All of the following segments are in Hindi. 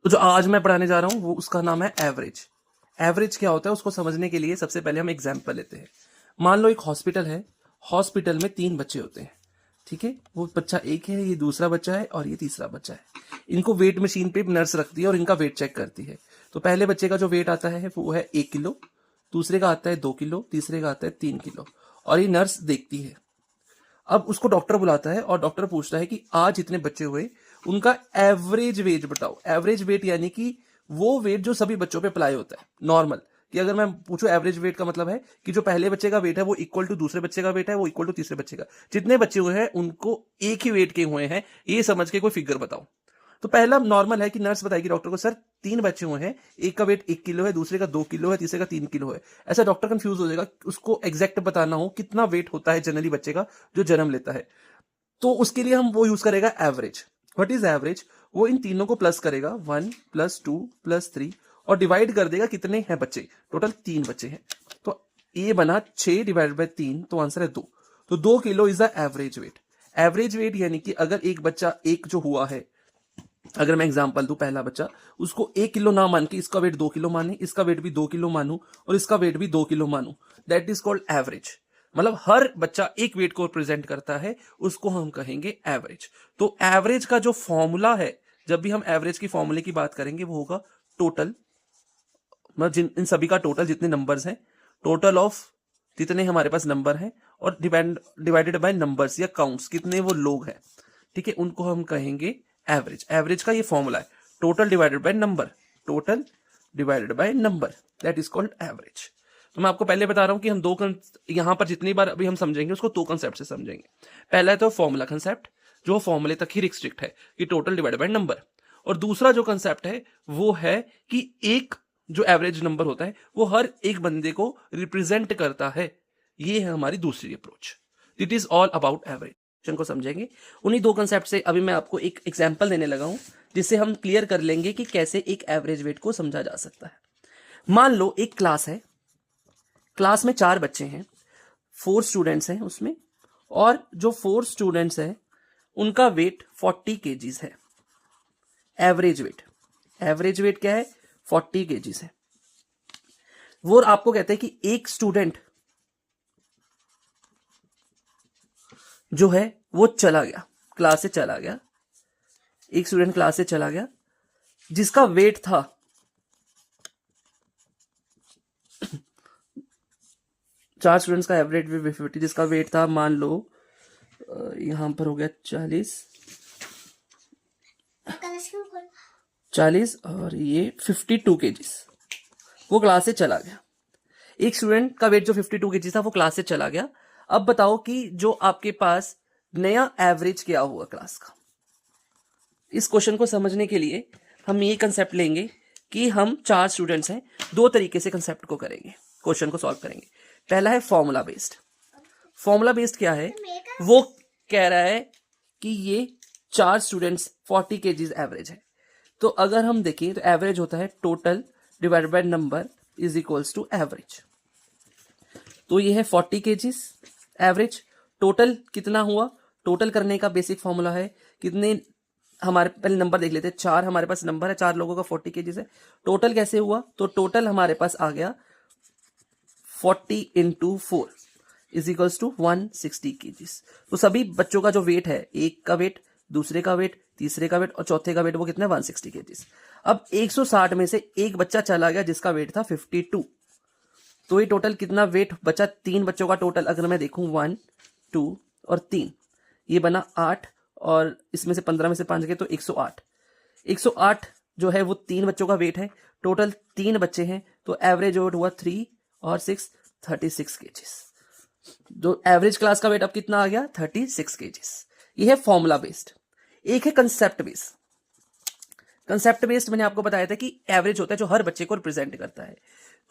तो जो आज मैं पढ़ाने जा रहा हूं वो उसका नाम है एवरेज। एवरेज क्या होता है उसको समझने के लिए सबसे पहले हम एग्जाम्पल लेते हैं। मान लो एक हॉस्पिटल है, हॉस्पिटल में 3 बच्चे होते हैं, ठीक है। वो बच्चा एक है, ये दूसरा बच्चा है और ये तीसरा बच्चा है। इनको वेट मशीन पे नर्स रखती है और इनका वेट चेक करती है। तो पहले बच्चे का जो वेट आता है वो है 1 किलो, दूसरे का आता है 2 किलो, तीसरे का आता है 3 किलो, और ये नर्स देखती है। अब उसको डॉक्टर बुलाता है और डॉक्टर पूछता है कि आज जितने बच्चे हुए उनका एवरेज वेट बताओ। एवरेज वेट यानी कि वो वेट जो सभी बच्चों पे अप्लाई होता है नॉर्मल। कि अगर मैं पूछूं एवरेज वेट का मतलब है कि जो पहले बच्चे का वेट है वो इक्वल टू दूसरे बच्चे का वेट है, वो इक्वल टू तीसरे बच्चे का। जितने बच्चे हुए हैं उनको एक ही वेट के हुए हैं, ये समझ के कोई फिगर बताओ। तो पहला नॉर्मल है कि नर्स बताएगी डॉक्टर को, सर 3 बच्चे हुए हैं, एक का वेट 1 किलो है, दूसरे का 2 किलो है, तीसरे का 3 किलो है। ऐसा डॉक्टर कंफ्यूज हो जाएगा, उसको एग्जैक्ट बताना हो कितना वेट होता है जनरली बच्चे का जो जन्म लेता है। तो उसके लिए हम वो यूज करेगा एवरेज। What is average? वो इन तीनों को प्लस करेगा, 1 + 2 + 3, और डिवाइड कर देगा कितने हैं बच्चे। टोटल 3 बच्चे हैं, तो ये बना 6 / 3, तो आंसर है 2। तो 2 kilo is the average weight. Average weight यानी कि अगर एक बच्चा एक जो हुआ है, अगर मैं एग्जांपल दूं, पहला बच्चा, उसको 1 किलो ना मान के इसका वेट 2 किलो माने, इसका वेट भी 2 किलो मानू और इसका वेट भी 2 किलो मानू, दैट इज कॉल्ड एवरेज। मतलब हर बच्चा एक वेट को रिप्रेजेंट करता है, उसको हम कहेंगे एवरेज। तो एवरेज का जो फॉर्मूला है, जब भी हम एवरेज की फॉर्मूले की बात करेंगे वो होगा टोटल, मतलब इन सभी का टोटल जितने नंबर्स हैं, टोटल ऑफ जितने हमारे पास नंबर हैं, और डिवाइडेड बाय नंबर्स या काउंट्स, कितने वो लोग हैं, ठीक है, उनको हम कहेंगे एवरेज। एवरेज का ये फॉर्मूला है, total divided by number, total divided by number, that is called average. तो मैं आपको पहले बता रहा हूं कि हम यहां पर जितनी बार अभी हम समझेंगे उसको 2 कंसेप्ट से समझेंगे। पहला है तो फॉर्मूला कंसेप्ट, जो फॉर्मूले तक ही रिस्ट्रिक्ट है कि टोटल डिवाइडेड बाय नंबर। और दूसरा जो कंसेप्ट है वो है कि एक जो एवरेज नंबर होता है वो हर एक बंदे को रिप्रेजेंट करता है। ये है हमारी दूसरी approach. It is all about average को समझेंगे। उन्हीं 2 कंसेप्ट से अभी मैं आपको एक एग्जांपल देने लगा हूं, जिससे हम क्लियर कर लेंगे कि कैसे एक एवरेज वेट को समझा जा सकता है। मान लो एक क्लास है, क्लास में 4 बच्चे हैं, 4 स्टूडेंट्स हैं उसमें, और जो 4 स्टूडेंट्स हैं उनका वेट 40 केजीज है। एवरेज वेट, एवरेज वेट क्या है? 40 केजीज है। वो आपको कहते हैं कि एक स्टूडेंट जो है वो चला गया, क्लास से चला गया, एक स्टूडेंट क्लास से चला गया जिसका वेट था 4 स्टूडेंट्स का एवरेज वेट 50, जिसका वेट था मान लो यहां पर हो गया 40 और ये 52 केजीज। वो क्लास से चला गया। एक स्टूडेंट का वेट जो 52 केजी था वो क्लास से चला गया। अब बताओ कि जो आपके पास नया एवरेज क्या हुआ क्लास का। इस क्वेश्चन को समझने के लिए हम ये कंसेप्ट लेंगे कि हम 4 स्टूडेंट्स हैं, 2 तरीके से कंसेप्ट को करेंगे, क्वेश्चन को सॉल्व करेंगे। पहला है फॉर्मूला बेस्ड। फॉर्मूला बेस्ड क्या है? वो कह रहा है कि ये 4 स्टूडेंट्स 40 केजीज एवरेज है। तो अगर हम देखें तो एवरेज होता है total divided by number is equals to average. तो ये है 40 केजीज एवरेज। टोटल कितना हुआ? टोटल करने का बेसिक फॉर्मूला है, कितने हमारे पहले नंबर देख लेते हैं। 4 हमारे पास नंबर है, 4 लोगों का 40 केजीज है। टोटल कैसे हुआ? तो टोटल हमारे पास आ गया 40 × 4 इज इक्वल्स टू 160 केजीज। तो सभी बच्चों का जो वेट है, एक का वेट, दूसरे का वेट, तीसरे का वेट और चौथे का वेट, वो कितना है? 160 केजीज। अब 160 में से एक बच्चा चला गया जिसका वेट था 52। तो ये टोटल कितना वेट बचा? 3 बच्चों का टोटल अगर मैं देखूं 1, 2 और 3, ये बना 8, और इसमें से 15 में से 5 गए तो 108। 108 जो है वो 3 बच्चों का वेट है। टोटल 3 बच्चे हैं तो एवरेज वेट हुआ 3 और 6 36 केजीज। जो एवरेज क्लास का वेट अब कितना आ गया? 36 केजीज। ये है फॉर्मूला बेस्ड। एक है कंसेप्ट बेस्ड। कंसेप्ट बेस्ड मैंने आपको बताया था कि एवरेज होता है जो हर बच्चे को रिप्रेजेंट करता है।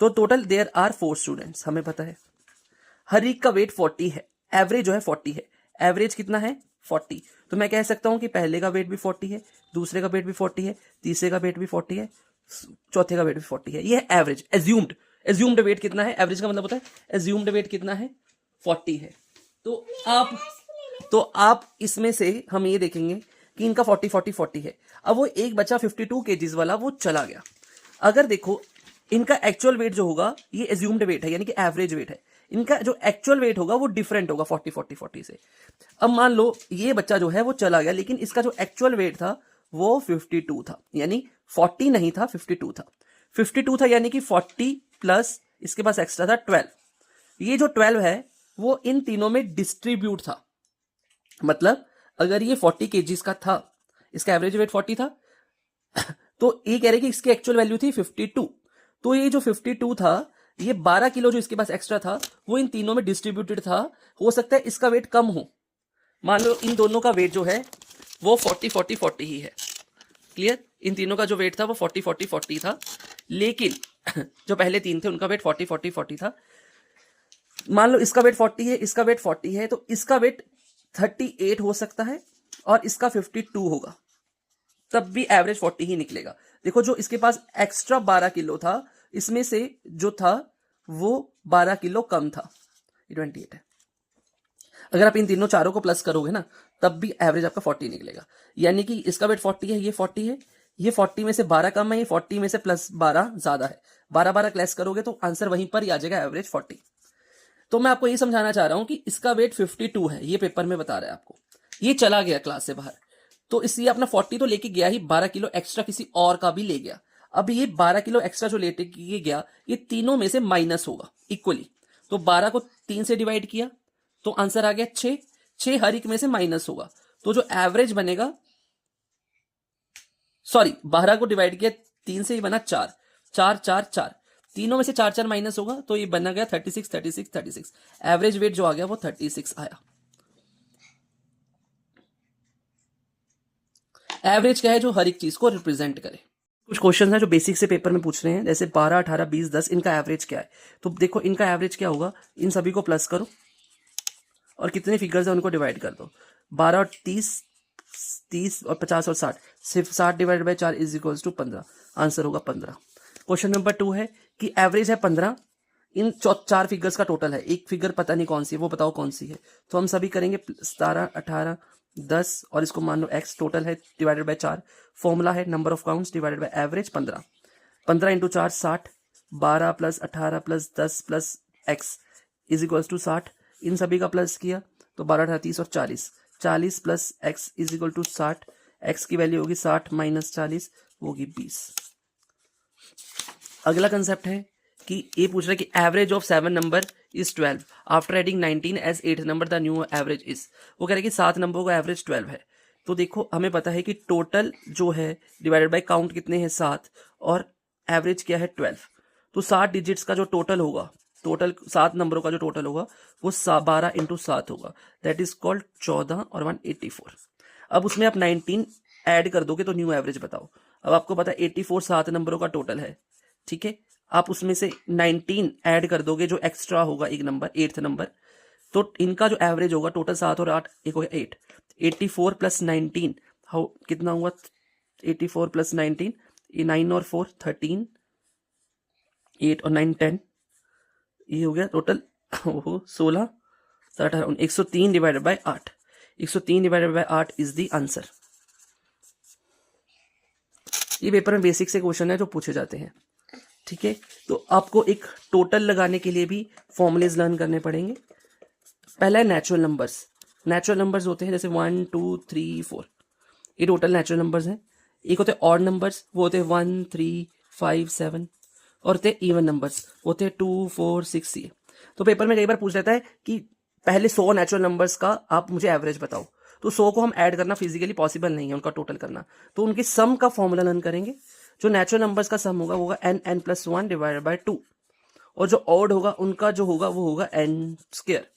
तो टोटल देयर आर 4 स्टूडेंट्स, हमें पता है हर एक का वेट 40 है, एवरेज जो है 40 है। एवरेज कितना है? 40। तो मैं कह सकता हूं कि पहले का वेट भी 40 है, दूसरे का वेट भी 40 है, तीसरे का वेट भी 40 है, चौथे का वेट भी 40 है। ये है एवरेज। एज्यूम्ड वेट कितना है? एवरेज का मतलब होता है एज्यूम्ड वेट कितना है? 40 है। तो आप इसमें से हम ये देखेंगे कि इनका 40 40 40 है। अब वो एक बच्चा 52 केजीज वाला वो चला गया। अगर देखो इनका एक्चुअल वेट जो होगा ये एज्यूम्ड वेट है, यानी कि एवरेज वेट है, इनका जो एक्चुअल वेट होगा वो डिफरेंट होगा 40 से। अब मान लो ये बच्चा जो है वो चला गया, लेकिन इसका जो एक्चुअल वेट था वो 52 था, यानी 40 नहीं था, 52 था। 52 था यानी कि 40 प्लस इसके पास एक्स्ट्रा था 12। ये जो 12 है वो इन तीनों में डिस्ट्रीब्यूट था। मतलब अगर ये 40 केजीज का था, इसका एवरेज वेट 40 था, तो ये कह रहे कि इसकी एक्चुअल वैल्यू थी 52। तो ये जो 52 था, ये 12 किलो जो इसके पास एक्स्ट्रा था वो इन तीनों में डिस्ट्रीब्यूटेड था। हो सकता है इसका वेट कम हो। मान लो इन दोनों का वेट जो है वो 40 ही है। क्लियर? इन तीनों का जो वेट था वो 40 था, लेकिन जो पहले तीन थे उनका वेट 40 था। मान लो इसका वेट 40 है, इसका वेट 40 है, तो इसका वेट 38 हो सकता है और इसका 52 होगा, तब भी एवरेज 40 ही निकलेगा। देखो जो इसके पास एक्स्ट्रा 12 किलो था, इसमें से जो था वो 12 किलो कम था, 28 है। अगर आप इन तीनों चारों को प्लस करोगे ना, तब भी एवरेज आपका 40 निकलेगा। यानी कि इसका वेट 40 है, ये 40 है, ये 40 में से 12 कम है, ये 40 में से प्लस 12 ज्यादा है। 12 क्लैश करोगे तो आंसर वहीं पर ही आ जाएगा, एवरेज 40। तो मैं आपको ये समझाना चाह रहा हूं कि इसका वेट 52 है, ये पेपर में बता रहा है आपको। ये चला गया क्लास से बाहर, तो इसलिए अपना 40 तो लेके गया ही, 12 किलो एक्स्ट्रा किसी और का भी ले गया। अब ये 12 किलो एक्स्ट्रा जो लेके गया, ये तीनों में से माइनस होगा इक्वली। तो 12 को 3 से डिवाइड किया तो आंसर आ गया 6। 6 हर एक में से माइनस होगा, तो जो एवरेज बनेगा, सॉरी 12 को डिवाइड किया 3 से ही बना 4, 4 4 4, तीनों में से 4 4 माइनस होगा, तो ये बना गया 36। एवरेज वेट जो आ गया वो 36 आया। एवरेज क्या है? जो हर एक चीज को रिप्रेजेंट करे। कुछ क्वेश्चन है जो बेसिक से पेपर में पूछ रहे हैं, जैसे 12 18 20 10, इनका एवरेज क्या है? तो देखो इनका एवरेज क्या होगा, इन सभी को प्लस करो और कितने फिगर्स है उनको डिवाइड कर दो। 12 और 30 और 50 और 60, सिर्फ 60 divide by 4 is equals to 15। Answer होगा 15। क्वेश्चन नंबर 2 है कि एवरेज है 15, इन 4 फिगर्स का टोटल है, एक फिगर पता नहीं कौन सी है, वो बताओ कौन सी है। तो हम सभी करेंगे 17 18 10 और इसको मान लो x टोटल है डिवाइडेड बाय 4। फॉर्मूला है number of counts divided by average 15। 15 into 4 60, 12 plus 18 plus 10 plus x is equals to 60। इन सभी का प्लस किया तो 12 18 30 और 40, 40 plus x is equal to 60। x की वैल्यू होगी 60 माइनस 40 होगी 20। अगला कंसेप्ट है कि ये पूछ रहा है कि average of 7 number is 12 after adding 19 as 8th number the new average is. वो कह रहे हैं कि 7 नंबरों का एवरेज 12 है। तो देखो हमें पता है कि टोटल जो है डिवाइडेड बाय काउंट कितने हैं 7 और एवरेज क्या है 12। तो 7 डिजिट्स का जो टोटल होगा, टोटल 7 नंबरों का जो टोटल होगा वो 12 इंटू 7 होगा, दैट इज कॉल्ड 14 और 184। अब उसमें आप 19 ऐड कर दोगे तो न्यू एवरेज बताओ। अब आपको पता है 84 7 नंबरों का टोटल है, ठीक है। आप उसमें से 19 ऐड कर दोगे जो एक्स्ट्रा होगा एक नंबर 8th नंबर, तो इनका जो एवरेज होगा टोटल 7 और 8 एक हो गया 8। 84 प्लस 19 हाउ कितना हुआ? 84 प्लस 19, ये 9 और 4 13, 8 और 9 10, ये हो गया total 16 18 103 divided by 8। 103 divided by 8 is the answer. ये पेपर में बेसिक से क्वेश्चन है जो पूछे जाते हैं, ठीक है। तो आपको एक टोटल लगाने के लिए भी फॉर्मूलेज लर्न करने पड़ेंगे। पहला है नेचुरल नंबर्स। नेचुरल नंबर्स होते हैं जैसे 1 2 3 4, ये टोटल नेचुरल नंबर्स हैं। एक होते हैं ऑड नंबर्स, वो होते हैं 1 3 5 7, और होते हैं इवन नंबर्स, होते हैं 2 4 6 ये। तो पेपर में कई बार पूछ लेता है कि पहले 100 नेचुरल नंबर्स का आप मुझे एवरेज बताओ। तो 100 को हम ऐड करना फिजिकली पॉसिबल नहीं है, उनका टोटल करना, तो उनके सम का फॉर्मूला लर्न करेंगे। जो नेचुरल नंबर्स का सम होगा वो होगा n प्लस 1 डिवाइडेड बाय 2, और जो ऑड होगा उनका जो होगा वो होगा n स्क्वायर।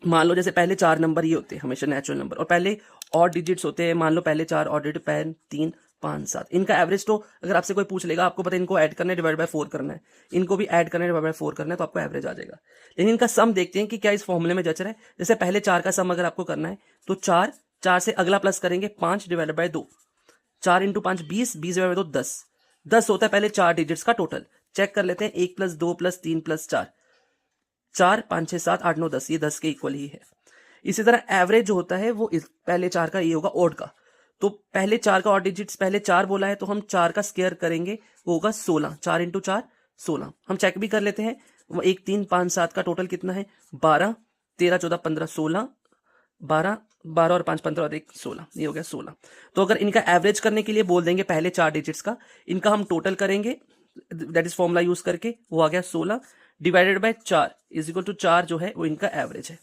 मान लो जैसे पहले 4 नंबर ये होते हैं हमेशा नेचुरल नंबर, और पहले ऑड डिजिट्स होते हैं, मान लो पहले 4 ऑड डिजिट 3 5 7, इनका एवरेज तो अगर आपसे कोई पूछ लेगा, आपको पता है इनको ऐड करना है डिवाइड बाय 4 करना है, इनको भी ऐड करना है डिवाइड बाय 4 करना है, तो आपको एवरेज आ जाएगा। लेकिन इनका सम देखते हैं कि क्या इस फॉर्मूले में जच रहा है। जैसे पहले 4 का सम अगर आपको करना है तो 4 से अगला प्लस करेंगे 5 divide by 2, 4 into 5 20, 20 divide by 2 10, 10 होता है पहले 4 डिजिट्स का टोटल। चेक कर लेते हैं 1 प्लस 2 प्लस 3 प्लस 4, 4 5 6 7 8 9 10, ये 10 के इक्वल ही है। इसी तरह एवरेज जो होता है वो पहले 4 का ये होगा ऑड का, तो पहले 4 का ऑड डिजिट्स पहले 4 बोला है, तो हम 4 का स्क्वायर करेंगे, वो होगा 16। 4 इंटू 4 16। हम चेक भी कर लेते हैं, वो 1 3 5 7 का टोटल कितना है 12, 13 14 15 16, 12 12 और 5 15 और 1 16, ये हो गया 16। तो अगर इनका एवरेज करने के लिए बोल देंगे पहले 4 डिजिट्स का, इनका हम टोटल करेंगे, दैट इज फॉर्मूला यूज करके, वो आ गया 16 divided by 4 is equal to 4 जो है वो इनका एवरेज है।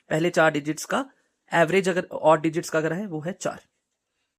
पहले 4 डिजिट्स का एवरेज अगर ऑड डिजिट्स का अगर है वो है 4।